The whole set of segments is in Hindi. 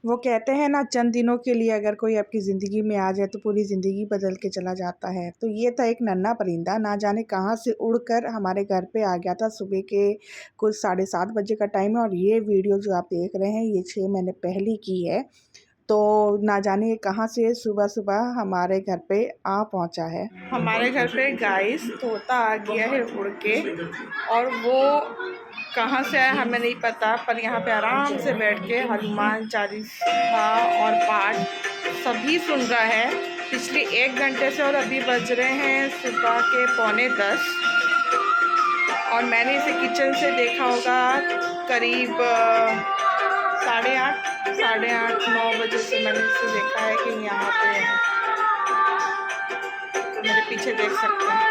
वो कहते हैं ना, चंद दिनों के लिए अगर कोई आपकी ज़िंदगी में आ जाए तो पूरी ज़िंदगी बदल के चला जाता है। तो ये था एक नन्हा परिंदा, ना जाने कहाँ से उड़कर हमारे घर पे आ गया था। सुबह के कुछ साढ़े 7 बजे का टाइम है और ये वीडियो जो आप देख रहे हैं ये 6 महीने पहले की है। तो ना जाने ये कहाँ से सुबह-सुबह हमारे घर पे आ पहुँचा है। हमारे घर पे गाइस तोता आ गया है उड़ के, और वो कहाँ से आया हमें नहीं पता, पर यहाँ पे आराम से बैठ के हनुमान चालीसा और पाठ सभी सुन रहा है पिछले 1 घंटे से। और अभी बज रहे हैं सुबह के 9:45 और मैंने इसे किचन से देखा होगा करीब 8:30 9 बजे से मैंने इसे देखा है कि यहाँ पे है। तो मेरे पीछे देख सकते हैं।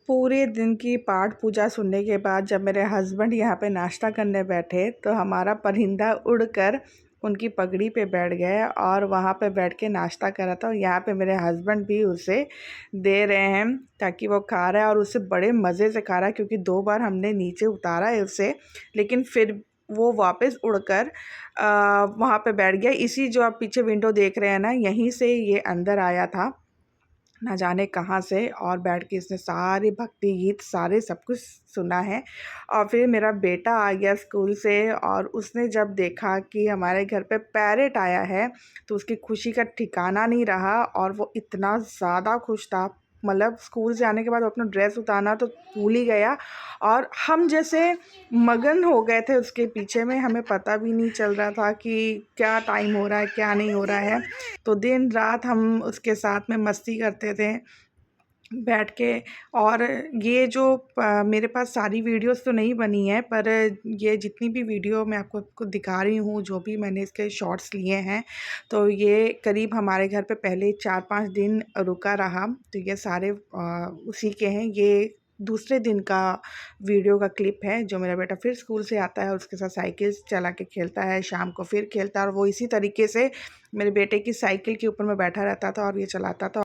पूरे दिन की पाठ पूजा सुनने के बाद जब मेरे हस्बैंड यहाँ पे नाश्ता करने बैठे तो हमारा परिंदा उड़कर उनकी पगड़ी पे बैठ गया और वहाँ पे बैठ के नाश्ता कर रहा था। और यहाँ पे मेरे हस्बैंड भी उसे दे रहे हैं ताकि वो खा रहा है, और उसे बड़े मज़े से खा रहा है क्योंकि 2 बार हमने नीचे उतारा है उसे, लेकिन फिर वो वापस उड़कर वहाँ पे बैठ गया। इसी जो आप पीछे विंडो देख रहे हैं ना, यहीं से ये अंदर आया था ना जाने कहाँ से, और बैठ के इसने सारे भक्ति गीत सारे सब कुछ सुना है। और फिर मेरा बेटा आ गया स्कूल से और उसने जब देखा कि हमारे घर पे पैरेट आया है तो उसकी खुशी का ठिकाना नहीं रहा, और वो इतना ज़्यादा खुश था। मतलब स्कूल से आने के बाद वो अपना ड्रेस उतारना तो भूल ही गया, और हम जैसे मगन हो गए थे उसके पीछे में, हमें पता भी नहीं चल रहा था कि क्या टाइम हो रहा है क्या नहीं हो रहा है। तो दिन रात हम उसके साथ में मस्ती करते थे बैठ के। और ये जो मेरे पास सारी वीडियोस तो नहीं बनी है, पर ये जितनी भी वीडियो मैं आपको दिखा रही हूँ, जो भी मैंने इसके शॉर्ट्स लिए हैं, तो ये करीब हमारे घर पे पहले 4-5 दिन रुका रहा। तो ये सारे उसी के हैं। ये दूसरे दिन का वीडियो का क्लिप है जो मेरा बेटा फिर स्कूल से आता है और उसके साथ साइकिल चला के खेलता है, शाम को फिर खेलता है, और वो इसी तरीके से मेरे बेटे की साइकिल के ऊपर मैं बैठा रहता था और ये चलाता था।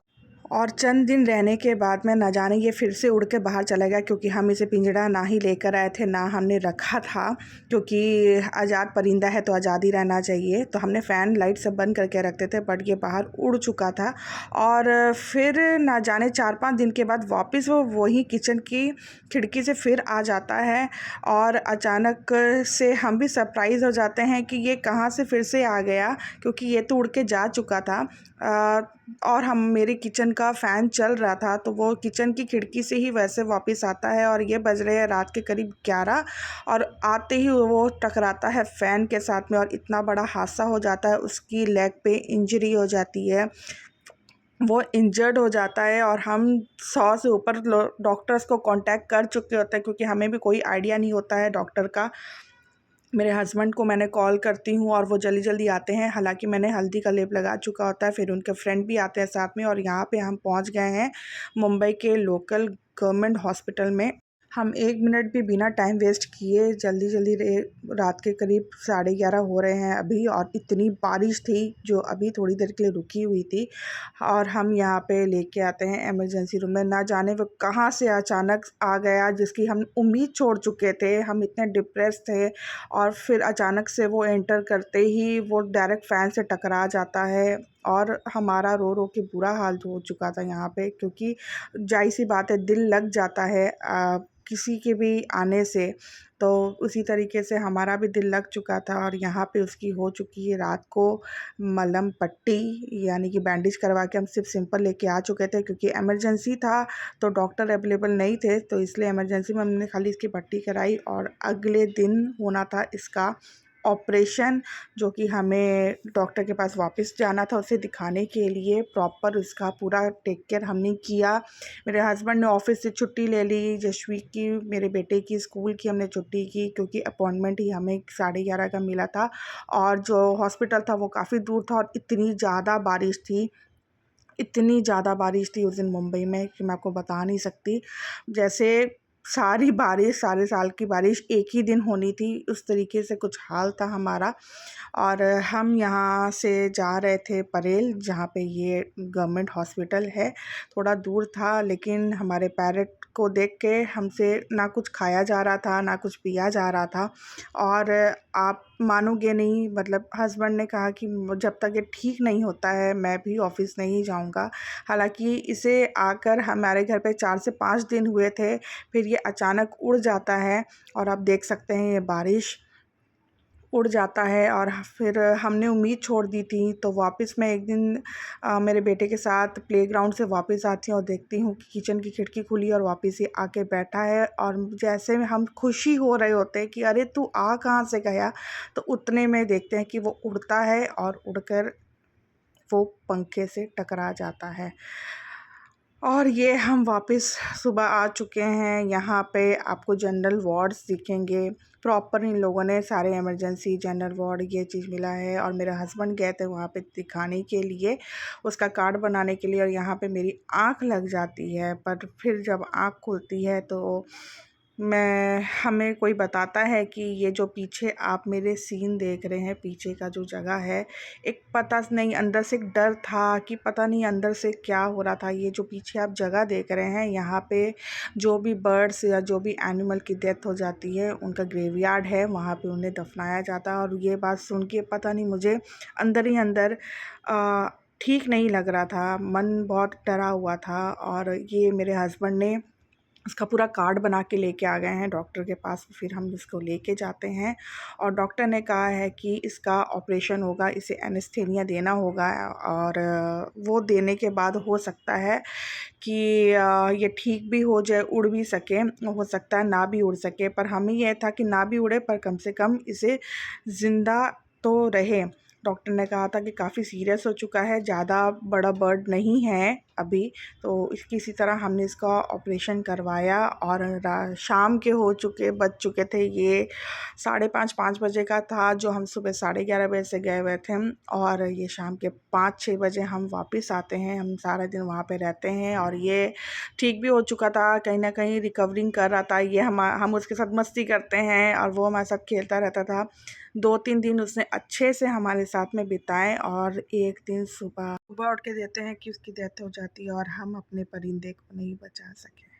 और चंद दिन रहने के बाद में न जाने ये फिर से उड़ के बाहर चला गया, क्योंकि हम इसे पिंजड़ा ना ही लेकर आए थे, ना हमने रखा था, क्योंकि आज़ाद परिंदा है तो आज़ादी रहना चाहिए। तो हमने फ़ैन लाइट सब बंद करके रखते थे, बट ये बाहर उड़ चुका था। और फिर ना जाने 4-5 दिन के बाद वापस वो वही किचन की खिड़की से फिर आ जाता है, और अचानक से हम भी सरप्राइज़ हो जाते हैं कि ये कहाँ से फिर से आ गया, क्योंकि ये तो उड़ के जा चुका था। और हम मेरे किचन का फ़ैन चल रहा था तो वो किचन की खिड़की से ही वैसे वापस आता है, और ये बज रहे हैं रात के करीब 11, और आते ही वो टकराता है फ़ैन के साथ में और इतना बड़ा हादसा हो जाता है। उसकी लेग पे इंजरी हो जाती है, वो इंजर्ड हो जाता है, और हम 100 से ऊपर डॉक्टर्स को कांटेक्ट कर चुके होते हैं, क्योंकि हमें भी कोई आइडिया नहीं होता है डॉक्टर का। मेरे हस्बैंड को मैंने कॉल करती हूँ और वो जल्दी-जल्दी आते हैं। हालाँकि मैंने हल्दी का लेप लगा चुका होता है, फिर उनके फ्रेंड भी आते हैं साथ में, और यहाँ पे हम पहुँच गए हैं मुंबई के लोकल गवर्नमेंट हॉस्पिटल में। हम 1 मिनट भी बिना टाइम वेस्ट किए जल्दी-जल्दी रात के करीब 11:30 हो रहे हैं अभी, और इतनी बारिश थी जो अभी थोड़ी देर के लिए रुकी हुई थी, और हम यहाँ पे लेके आते हैं इमरजेंसी रूम में। ना जाने वो कहाँ से अचानक आ गया जिसकी हम उम्मीद छोड़ चुके थे, हम इतने डिप्रेस थे, और फिर अचानक से वो एंटर करते ही वो डायरेक्ट फ़ैन से टकरा जाता है, और हमारा रो रो के बुरा हाल हो चुका था यहाँ पे, क्योंकि ज़ाहिर-सी बात है दिल लग जाता है किसी के भी आने से। तो उसी तरीके से हमारा भी दिल लग चुका था, और यहाँ पे उसकी हो चुकी है रात को मलहम पट्टी, यानी कि बैंडेज करवा के हम सिर्फ सिंपल लेके आ चुके थे, क्योंकि इमरजेंसी था तो डॉक्टर अवेलेबल नहीं थे, तो इसलिए इमरजेंसी में हमने खाली इसकी पट्टी कराई, और अगले दिन होना था इसका ऑपरेशन, जो कि हमें डॉक्टर के पास वापस जाना था उसे दिखाने के लिए। प्रॉपर उसका पूरा टेक केयर हमने किया। मेरे हस्बैंड ने ऑफ़िस से छुट्टी ले ली, जशवी की, मेरे बेटे की स्कूल की हमने छुट्टी की, क्योंकि अपॉइंटमेंट ही हमें 11:30 का मिला था, और जो हॉस्पिटल था वो काफ़ी दूर था, और इतनी ज़्यादा बारिश थी उस दिन मुंबई में कि मैं आपको बता नहीं सकती। जैसे सारी बारिश, सारे साल की बारिश एक ही दिन होनी थी, उस तरीके से कुछ हाल था हमारा। और हम यहाँ से जा रहे थे परेल, जहाँ पे ये गवर्नमेंट हॉस्पिटल है। थोड़ा दूर था, लेकिन हमारे पैरेट को देख के हमसे ना कुछ खाया जा रहा था, ना कुछ पिया जा रहा था। और आप मानोगे नहीं, मतलब हस्बैंड ने कहा कि जब तक ये ठीक नहीं होता है मैं भी ऑफ़िस नहीं जाऊँगा। हालाँकि इसे आकर हमारे घर पे 4 से 5 दिन हुए थे, फिर ये अचानक उड़ जाता है और आप देख सकते हैं ये बारिश उड़ जाता है। और फिर हमने उम्मीद छोड़ दी थी, तो वापस मैं एक दिन मेरे बेटे के साथ प्लेग्राउंड से वापस आती हूँ और देखती हूँ कि किचन की खिड़की खुली और वापस ये आके बैठा है। और जैसे में हम खुशी हो रहे होते हैं कि अरे तू आ कहाँ से गया, तो उतने में देखते हैं कि वो उड़ता है और उड़कर वो पंखे से टकरा जाता है। और ये हम वापस सुबह आ चुके हैं। यहाँ पे आपको जनरल वार्ड्स दिखेंगे, प्रॉपर इन लोगों ने सारे इमरजेंसी जनरल वार्ड ये चीज़ मिला है। और मेरे हस्बैंड गए थे वहाँ पे दिखाने के लिए, उसका कार्ड बनाने के लिए। और यहाँ पे मेरी आँख लग जाती है, पर फिर जब आँख खुलती है तो हमें कोई बताता है कि ये जो पीछे आप मेरे सीन देख रहे हैं, पीछे का जो जगह है, एक पता नहीं अंदर से एक डर था कि पता नहीं अंदर से क्या हो रहा था। ये जो पीछे आप जगह देख रहे हैं, यहाँ पे जो भी बर्ड्स या जो भी एनिमल की डेथ हो जाती है, उनका ग्रेवयार्ड है, वहाँ पे उन्हें दफनाया जाता है। और ये बात सुन के पता नहीं मुझे अंदर ही अंदर ठीक नहीं लग रहा था, मन बहुत डरा हुआ था। और ये मेरे हस्बैंड ने इसका पूरा कार्ड बना के लेके आ गए हैं डॉक्टर के पास। फिर हम इसको लेके जाते हैं और डॉक्टर ने कहा है कि इसका ऑपरेशन होगा, इसे एनेस्थीसिया देना होगा। और वो देने के बाद हो सकता है कि ये ठीक भी हो जाए, उड़ भी सके, हो सकता है ना भी उड़ सके। पर हमें ये था कि ना भी उड़े, पर कम से कम इसे ज़िंदा तो रहे। डॉक्टर ने कहा था कि काफ़ी सीरियस हो चुका है, ज़्यादा बड़ा बर्ड नहीं है अभी। तो किसी तरह हमने इसका ऑपरेशन करवाया। और शाम के बज चुके थे ये 5:30 बजे का था, जो हम सुबह 11:30 बजे से गए हुए थे। और ये शाम के 5-6 बजे हम वापस आते हैं। हम सारा दिन वहाँ पे रहते हैं और ये ठीक भी हो चुका था, कहीं ना कहीं रिकवरिंग कर रहा था। ये हम उसके साथ मस्ती करते हैं और वो हमारे साथ खेलता रहता था। 2-3 दिन उसने अच्छे से हमारे साथ में बिताए। और एक दिन सुबह सुबह उठ के देते हैं कि उसकी डेथ हो जाती है और हम अपने परिंदे को नहीं बचा सके।